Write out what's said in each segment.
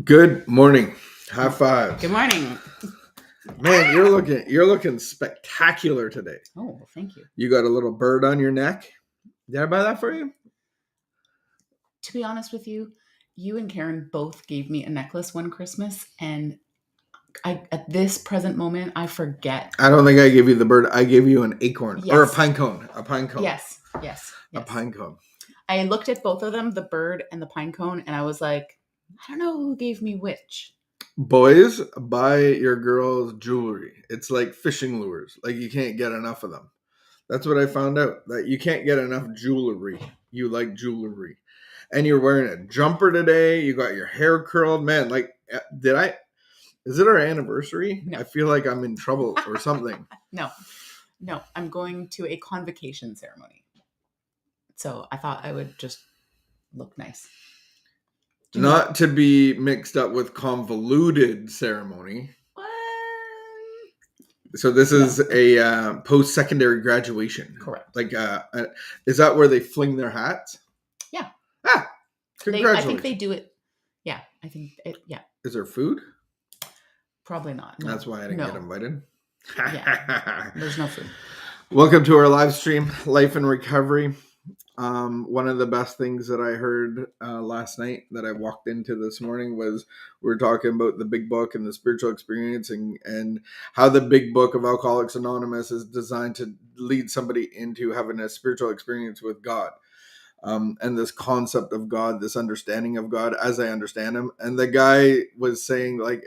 Good morning. High fives. Good morning. Man, you're looking spectacular today. Oh, well, thank you. You got a little bird on your neck. Did I buy that for you? To be honest with you, you and Karen both gave me a necklace one Christmas, and at this present moment, I forget. I don't think I gave you the bird. I gave you an acorn or a Yes. pine cone. A pine cone. Yes. A pine cone. I looked at both of them, the bird and the pine cone, and I was like, I don't know who gave me which. Boys, buy your girls jewelry. It's like fishing lures. Like you can't get enough of them. That's what I found out. That you can't get enough jewelry. You like jewelry. And you're wearing a jumper today. You got your hair curled. Man, like, is it our anniversary? No. I feel like I'm in trouble or something. No, I'm going to a convocation ceremony. So I thought I would just look nice. Not to be mixed up with convoluted ceremony. What? So this is a post-secondary graduation. Correct. Like, is that where they fling their hats? Yeah. Congratulations. I think they do it. Yeah, I think yeah. Is there food? Probably not. No. That's why I didn't get invited. Yeah, there's no food. Welcome to our live stream, Life in Recovery. One of the best things that I heard last night that I walked into this morning was we're talking about the big book and the spiritual experience and how the big book of Alcoholics Anonymous is designed to lead somebody into having a spiritual experience with God. And this concept of God, this understanding of God as I understand him. And the guy was saying, like,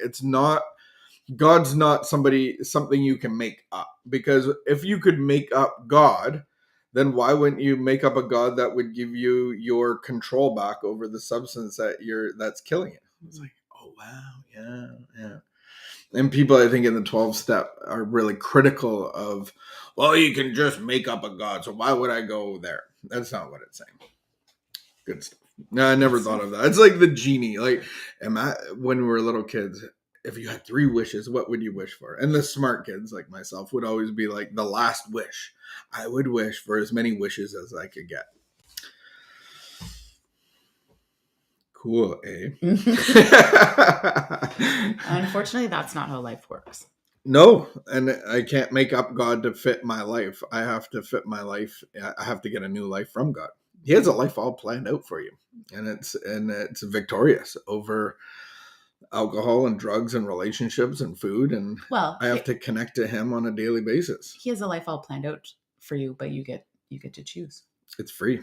God's not something you can make up, because if you could make up God, then why wouldn't you make up a God that would give you your control back over the substance that's killing you? It's like, oh wow, yeah. And people, I think, in the 12 step are really critical of, well, you can just make up a God, so why would I go there? That's not what it's saying. Good stuff. No, I never thought of that. It's like the genie. Like, when we were little kids, if you had 3 wishes, what would you wish for? And the smart kids like myself would always be like, the last wish. I would wish for as many wishes as I could get. Cool, eh? Unfortunately, that's not how life works. No, and I can't make up God to fit my life. I have to fit my life. I have to get a new life from God. He has a life all planned out for you, and it's victorious over alcohol and drugs and relationships and food, and I have to connect to him on a daily basis. He has a life all planned out for you, but you get to choose. It's free.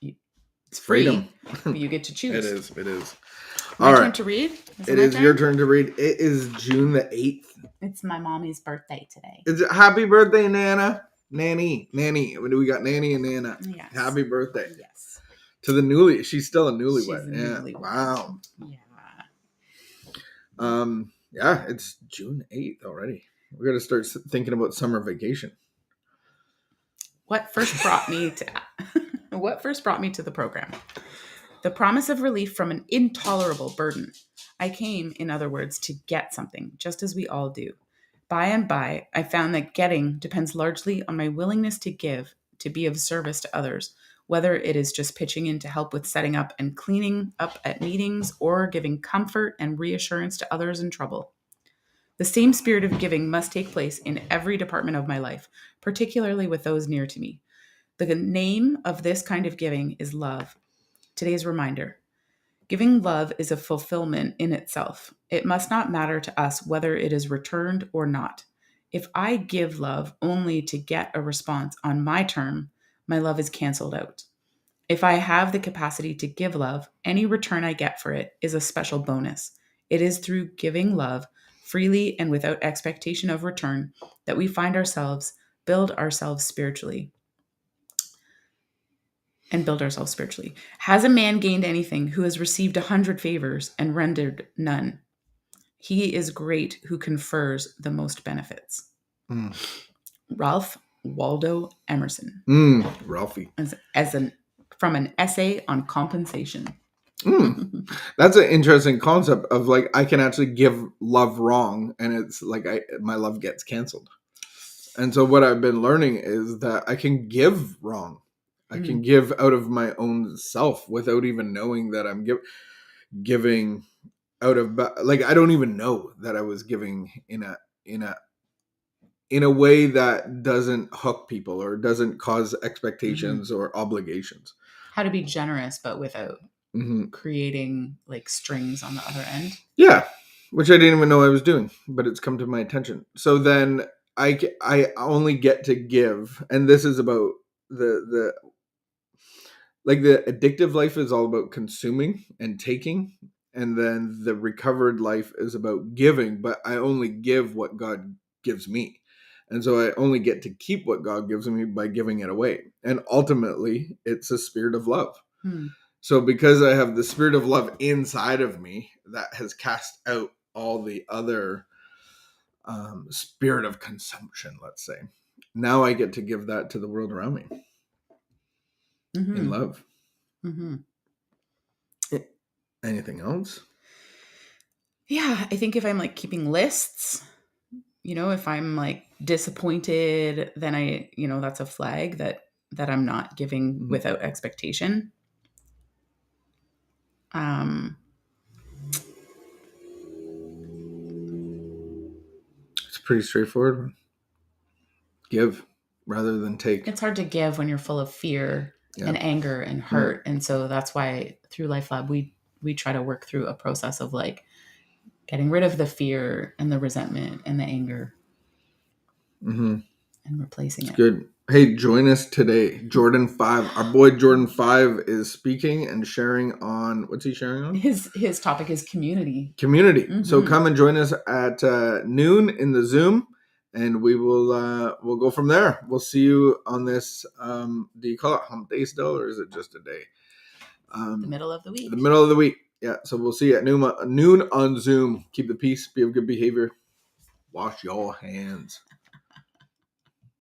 It's freedom. But you get to choose. It is. My turn to read? It is your turn to read. It is June the 8th. It's my mommy's birthday today. Happy birthday, Nana. Nanny. We got Nanny and Nana. Yes. Happy birthday. Yes. To the newly. She's still a newlywed. She's a newlywed. Wow. Yeah. Yeah, it's June 8th already. We're going to start thinking about summer vacation. What first brought me to the program? The promise of relief from an intolerable burden. I came, in other words, to get something, just as we all do. By and by, I found that getting depends largely on my willingness to give, to be of service to others, whether it is just pitching in to help with setting up and cleaning up at meetings or giving comfort and reassurance to others in trouble. The same spirit of giving must take place in every department of my life, particularly with those near to me. The name of this kind of giving is love. Today's reminder. Giving love is a fulfillment in itself. It must not matter to us whether it is returned or not. If I give love only to get a response on my term, my love is canceled out. If I have the capacity to give love, any return I get for it is a special bonus. It is through giving love freely and without expectation of return that we build ourselves spiritually. Has a man gained anything who has received 100 favors and rendered none? He is great who confers the most benefits. Ralph Waldo Emerson. Ralphie. From an essay on compensation. That's an interesting concept of, like, I can actually give love wrong, and it's like my love gets canceled. And so what I've been learning is that I can give wrong. I can give out of my own self without even knowing that I'm giving out of like I don't even know that I was giving in a way that doesn't hook people or doesn't cause expectations or obligations. How to be generous, but without Mm-hmm. creating like strings on the other end. Yeah, which I didn't even know I was doing, but it's come to my attention. So then I only get to give, and this is about the like the addictive life is all about consuming and taking, and then the recovered life is about giving, but I only give what God gives me. And so I only get to keep what God gives me by giving it away. And ultimately, it's a spirit of love. So because I have the spirit of love inside of me that has cast out all the other spirit of consumption, let's say, now I get to give that to the world around me in love. Anything else? Yeah, I think if I'm like keeping lists, if I'm like disappointed, then that's a flag that I'm not giving without expectation. It's pretty straightforward. Give rather than take. It's hard to give when you're full of fear and anger and hurt. And so that's why through LifeLab, we try to work through a process of like getting rid of the fear and the resentment and the anger and replacing it. Good. Hey, join us today. Jordan 5. Our boy Jordan 5 is speaking and sharing on, what's he sharing on? His topic is community. So come and join us at noon in the Zoom, and we'll go from there. We'll see you on this, do you call it hump day still, or is it just a day? The middle of the week. The middle of the week. Yeah, so we'll see you at noon on Zoom. Keep the peace, be of good behavior. Wash your hands.